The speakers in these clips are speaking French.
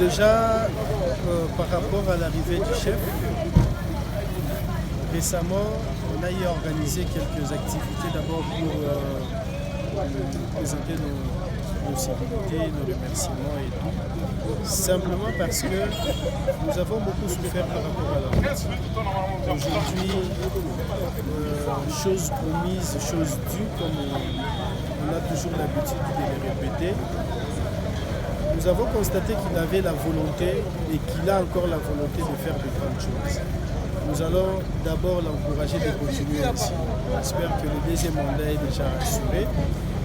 Déjà, par rapport à l'arrivée du chef, récemment, on a y organisé quelques activités d'abord pour présenter nos civilités, nos remerciements et tout. Simplement parce que nous avons beaucoup souffert par rapport à la route. Aujourd'hui, chose promise, chose due, comme on a toujours l'habitude de les répéter. Nous avons constaté qu'il avait la volonté et qu'il a encore la volonté de faire de grandes choses. Nous allons d'abord l'encourager de continuer ainsi. J'espère que le deuxième mandat est déjà assuré.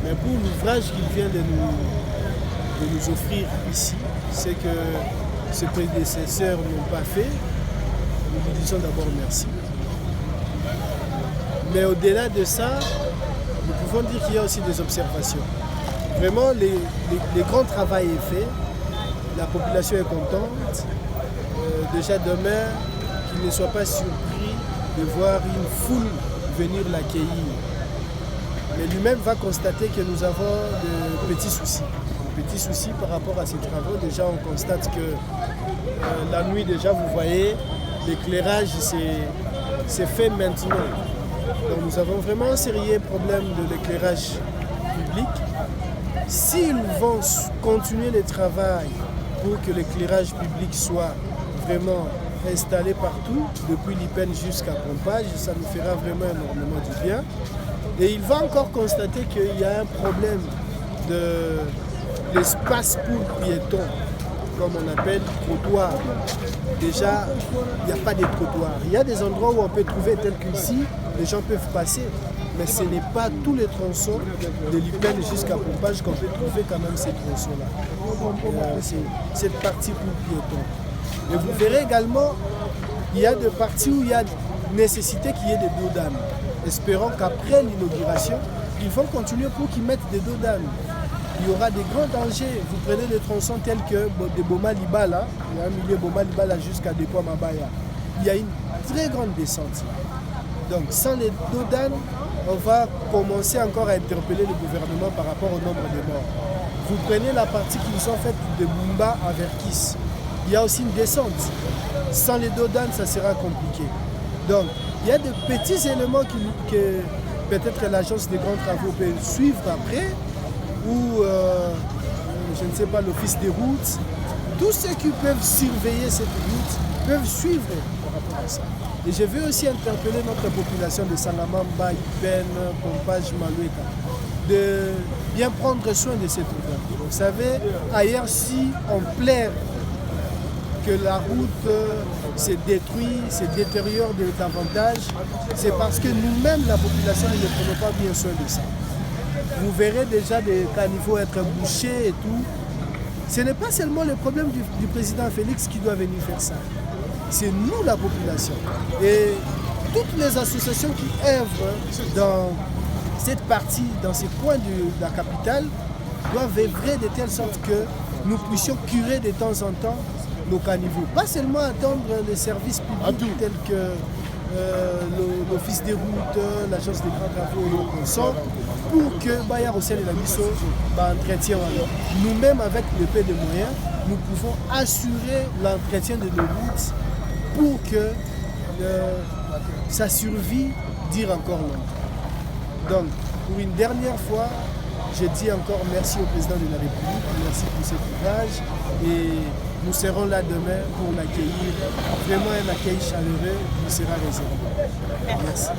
Mais pour l'ouvrage qu'il vient de nous offrir ici, c'est que ses prédécesseurs n'ont pas fait. Nous lui disons d'abord merci. Mais au-delà de ça, nous pouvons dire qu'il y a aussi des observations. Vraiment, le grand travail est fait, la population est contente. Déjà demain, qu'il ne soit pas surpris de voir une foule venir l'accueillir. Mais lui-même va constater que nous avons de petits soucis. De petits soucis par rapport à ces travaux. Déjà, on constate que la nuit, déjà, vous voyez, l'éclairage c'est fait maintenant. Donc nous avons vraiment un sérieux problème de l'éclairage public. S'ils vont continuer le travail pour que l'éclairage public soit vraiment installé partout, depuis l'IPEN jusqu'à Pompage, ça nous fera vraiment énormément du bien. Et il va encore constater qu'il y a un problème d'espace pour piétons, comme on appelle trottoir. Déjà, il n'y a pas de trottoir. Il y a des endroits où on peut trouver tel qu'ici, les gens peuvent passer. Mais ce n'est pas tous les tronçons de l'IPEN jusqu'à Pompage qu'on peut trouver quand même ces tronçons-là. C'est cette partie pour piétons. Et vous verrez également, il y a des parties où il y a nécessité qu'il y ait des dos d'âne. Espérons qu'après l'inauguration, ils vont continuer pour qu'ils mettent des dos d'âne. Il y aura des grands dangers. Vous prenez des tronçons tels que de Boma Libala, il y a un milieu Boma Libala jusqu'à Dépôt Mabaya. Il y a une très grande descente. Donc sans les dos d'âne, on va commencer encore à interpeller le gouvernement par rapport au nombre de morts. Vous prenez la partie qu'ils ont faite de Bumba à Verkis. Il y a aussi une descente. Sans les dos d'âne, ça sera compliqué. Donc, il y a de petits éléments que peut-être l'agence des grands travaux peut suivre après, ou je ne sais pas, l'office des routes. Tous ceux qui peuvent surveiller cette route peuvent suivre par rapport à ça. Et je veux aussi interpeller notre population de Sangamamba, Ipen, Pompage, Maloueta, de bien prendre soin de cette route. Vous savez, ailleurs, si on plaire que la route se détruit, se détériore davantage, c'est parce que nous-mêmes, la population, nous ne prenons pas bien soin de ça. Vous verrez déjà des caniveaux être bouchés et tout. Ce n'est pas seulement le problème du président Félix qui doit venir faire ça. C'est nous, la population. Et toutes les associations qui œuvrent dans cette partie, dans ces coins de la capitale, doivent œuvrer de telle sorte que nous puissions curer de temps en temps nos caniveaux. Pas seulement attendre les services publics tels que l'office des routes, l'agence des grands travaux et le consort, pour que Baya Rossel et la Misso entretien. Nous-mêmes, avec le peu de moyens, nous pouvons assurer l'entretien de nos routes pour que sa survie dure encore longtemps. Donc, pour une dernière fois, je dis encore merci au président de la République, merci pour cet ouvrage et nous serons là demain pour l'accueillir. Vraiment un accueil chaleureux qui sera réservé. Merci.